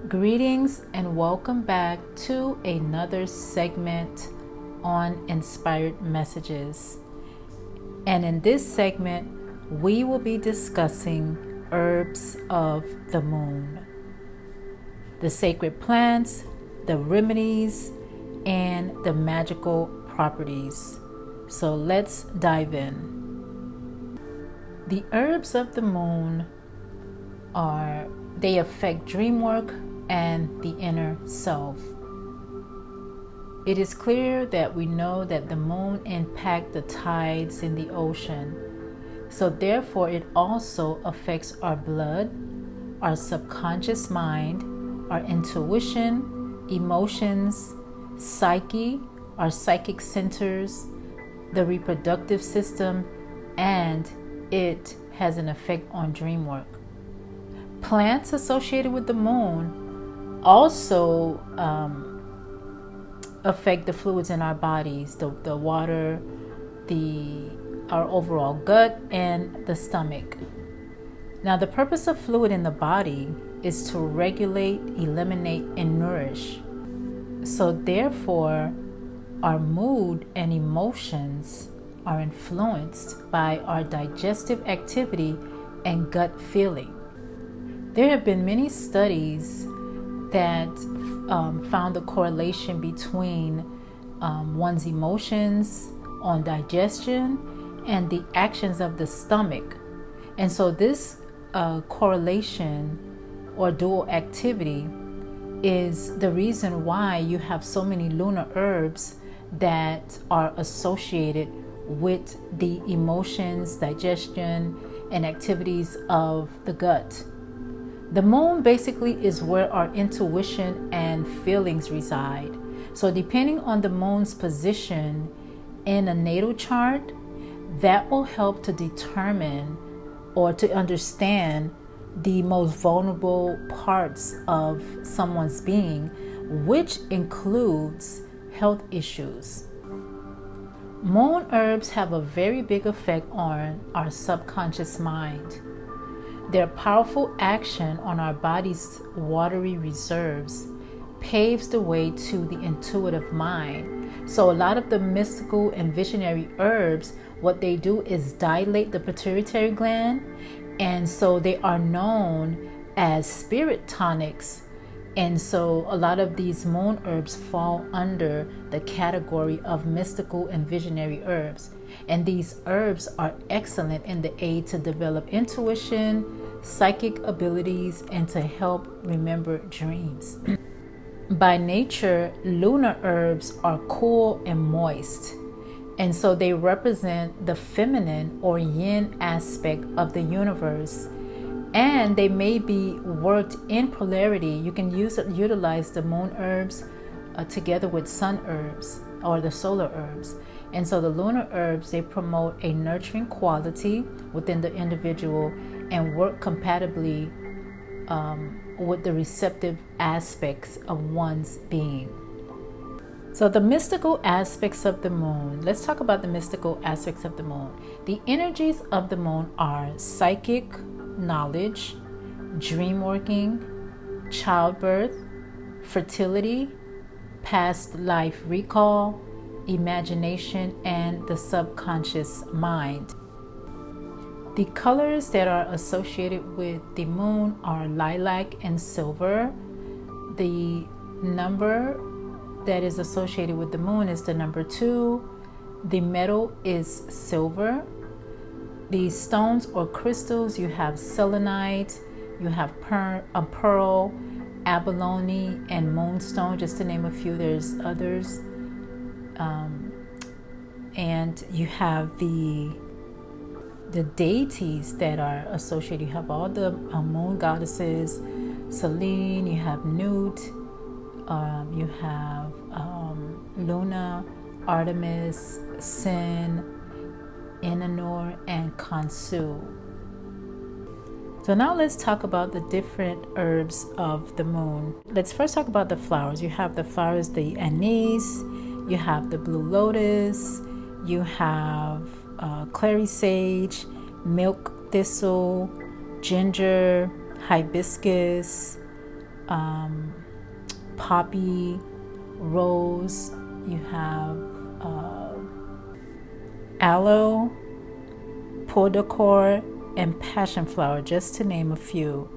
Greetings and welcome back to another segment on Inspired Messages. And in this segment, we will be discussing herbs of the moon, the sacred plants, the remedies, and the magical properties. So let's dive in. The herbs of the moon they affect dream work and the inner self. It is clear that we know that the moon impacts the tides in the ocean. So therefore it also affects our blood, our subconscious mind, our intuition, emotions, psyche, our psychic centers, the reproductive system, and it has an effect on dream work. Plants associated with the moon also affect the fluids in our bodies, the water, our overall gut, and the stomach. Now, the purpose of fluid in the body is to regulate, eliminate, and nourish. So therefore, our mood and emotions are influenced by our digestive activity and gut feeling. There have been many studies that found the correlation between one's emotions on digestion and the actions of the stomach. And so this correlation or dual activity is the reason why you have so many lunar herbs that are associated with the emotions, digestion, and activities of the gut. The moon basically is where our intuition and feelings reside. So depending on the moon's position in a natal chart, that will help to determine or to understand the most vulnerable parts of someone's being, which includes health issues. Moon herbs have a very big effect on our subconscious mind. Their powerful action on our body's watery reserves paves the way to the intuitive mind. So a lot of the mystical and visionary herbs, what they do is dilate the pituitary gland, and so they are known as spirit tonics. And so a lot of these moon herbs fall under the category of mystical and visionary herbs. And these herbs are excellent in the aid to develop intuition, psychic abilities, and to help remember dreams. By nature, lunar herbs are cool and moist. And so they represent the feminine or yin aspect of the universe. And they may be worked in polarity. You can utilize the moon herbs together with sun herbs or the solar herbs. And so the lunar herbs, they promote a nurturing quality within the individual and work compatibly with the receptive aspects of one's being. So the mystical aspects of the moon. Let's talk about the mystical aspects of the moon. The energies of the moon are psychic knowledge, dream working, childbirth, fertility, past life recall, imagination, and the subconscious mind. The colors that are associated with the moon are lilac and silver. The number that is associated with the moon is the number 2. The metal is silver. The stones or crystals, you have selenite, you have pearl, abalone, and moonstone, just to name a few. There's others. And you have the deities that are associated. You have all the moon goddesses, Selene, you have Nut, you have Luna, Artemis, Sin, Inanor, and Khonsu. So now let's talk about the different herbs of the moon. Let's first talk about the flowers. You have the flowers, the anise, you have the blue lotus, you have clary sage, milk thistle, ginger, hibiscus, poppy, rose, you have aloe, pois de coeur, and passion flower, just to name a few.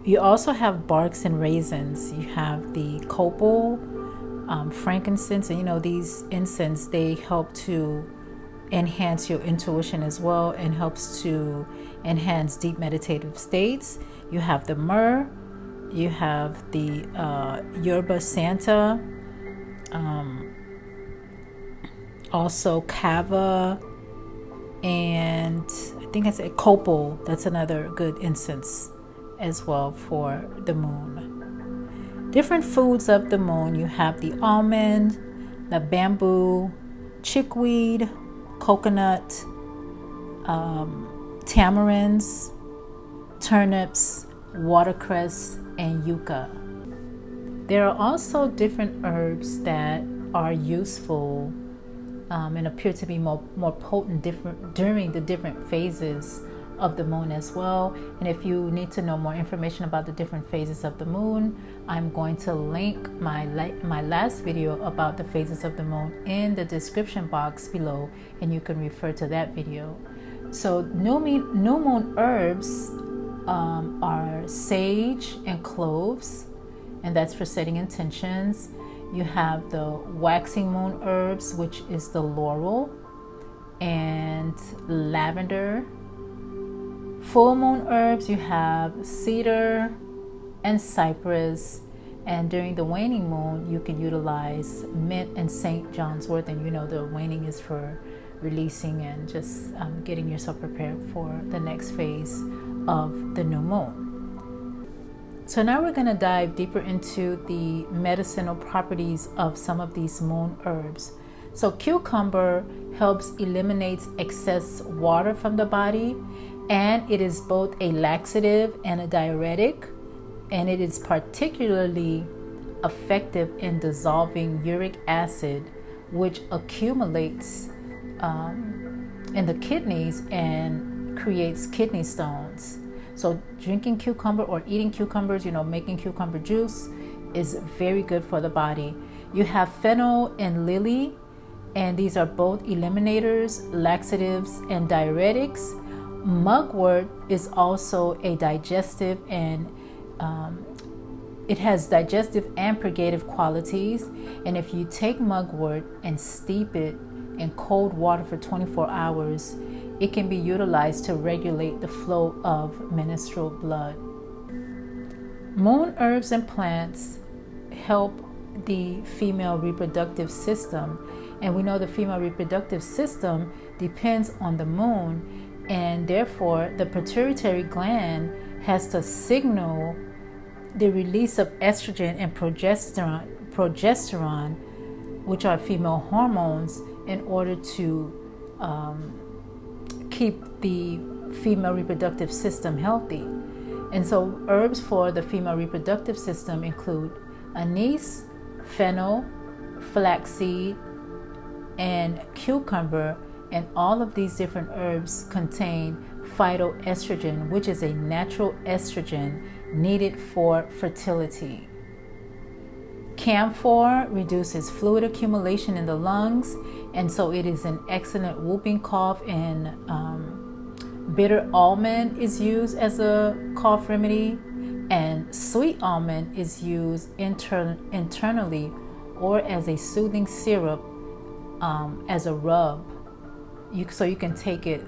You also have barks and raisins. You have the copal, frankincense, and these incense, they help to enhance your intuition as well, and helps to enhance deep meditative states. You have the myrrh, you have the yerba santa, also kava, and I think I said copal. That's another good incense as well for the moon. Different foods of the moon. You have the almond, the bamboo, chickweed, coconut, tamarinds, turnips, watercress, and yucca. There are also different herbs that are useful and appear to be more potent during the different phases of the moon as well. And if you need to know more information about the different phases of the moon, I'm going to link my last video about the phases of the moon in the description box below, and you can refer to that video. So new moon herbs are sage and cloves, and that's for setting intentions. You have the waxing moon herbs, which is the laurel and lavender. Full moon herbs, you have cedar and cypress. And during the waning moon, you can utilize mint and St. John's wort. And the waning is for releasing and just getting yourself prepared for the next phase of the new moon. So now we're going to dive deeper into the medicinal properties of some of these moon herbs. So cucumber helps eliminate excess water from the body, and it is both a laxative and a diuretic, and it is particularly effective in dissolving uric acid, which accumulates in the kidneys and creates kidney stones. So drinking cucumber or eating cucumbers, making cucumber juice is very good for the body. You have fennel and lily, and these are both eliminators, laxatives, and diuretics. Mugwort is also a digestive, and it has digestive and purgative qualities. And if you take mugwort and steep it in cold water for 24 hours, it can be utilized to regulate the flow of menstrual blood. Moon herbs and plants help the female reproductive system, and we know the female reproductive system depends on the moon, and therefore the pituitary gland has to signal the release of estrogen and progesterone, which are female hormones, in order to keep the female reproductive system healthy. And so herbs for the female reproductive system include anise, fennel, flaxseed, and cucumber. And all of these different herbs contain phytoestrogen, which is a natural estrogen needed for fertility. Camphor reduces fluid accumulation in the lungs, and so it is an excellent whooping cough. And bitter almond is used as a cough remedy, and sweet almond is used internally or as a soothing syrup as a rub. So you can take it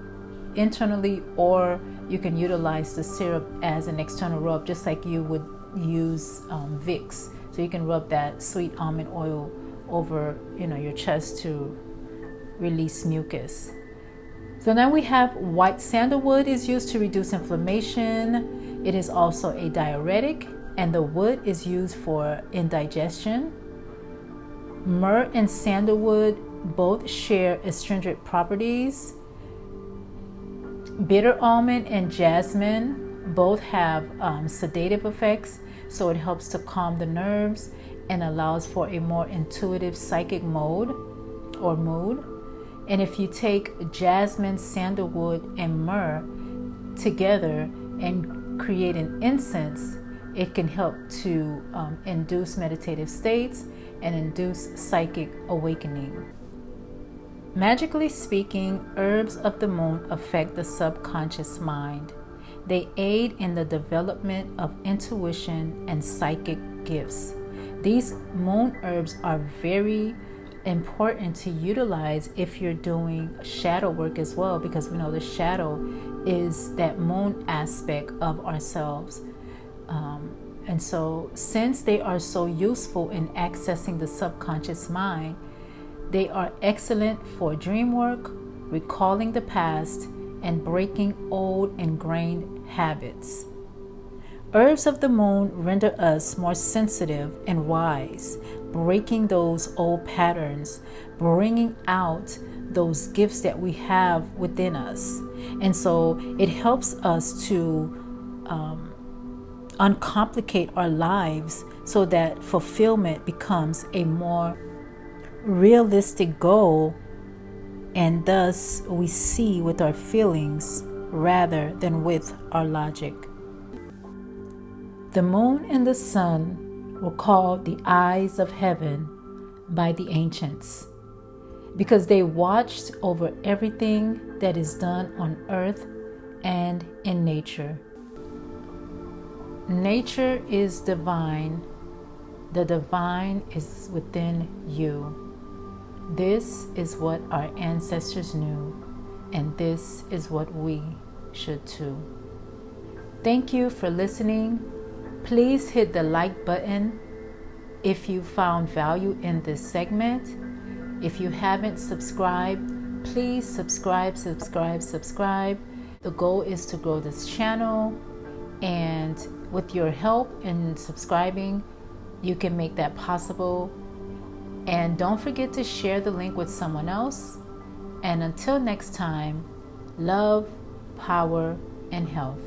internally, or you can utilize the syrup as an external rub, just like you would use Vicks. So you can rub that sweet almond oil over your chest to release mucus. So now we have white sandalwood is used to reduce inflammation. It is also a diuretic, and the wood is used for indigestion. Myrrh and sandalwood both share astringent properties. Bitter almond and jasmine both have sedative effects, so it helps to calm the nerves and allows for a more intuitive psychic mode or mood. And if you take jasmine, sandalwood, and myrrh together and create an incense, It can help to induce meditative states and induce psychic awakening. Magically speaking, herbs of the moon affect the subconscious mind. They aid in the development of intuition and psychic gifts. These moon herbs are very important to utilize if you're doing shadow work as well, because we know the shadow is that moon aspect of ourselves. And so since they are so useful in accessing the subconscious mind, they are excellent for dream work, recalling the past, and breaking old ingrained habits. Herbs of the moon render us more sensitive and wise, breaking those old patterns, bringing out those gifts that we have within us. And so it helps us to uncomplicate our lives so that fulfillment becomes a more realistic goal, and thus we see with our feelings rather than with our logic. The moon and the sun were called the eyes of heaven by the ancients because they watched over everything that is done on earth and in nature. Nature is divine. The divine is within you. This is what our ancestors knew, and this is what we should too. Thank you for listening. Please hit the like button if you found value in this segment. If you haven't subscribed, please subscribe. The goal is to grow this channel, and with your help in subscribing, you can make that possible. And don't forget to share the link with someone else. And until next time, love, power, and health.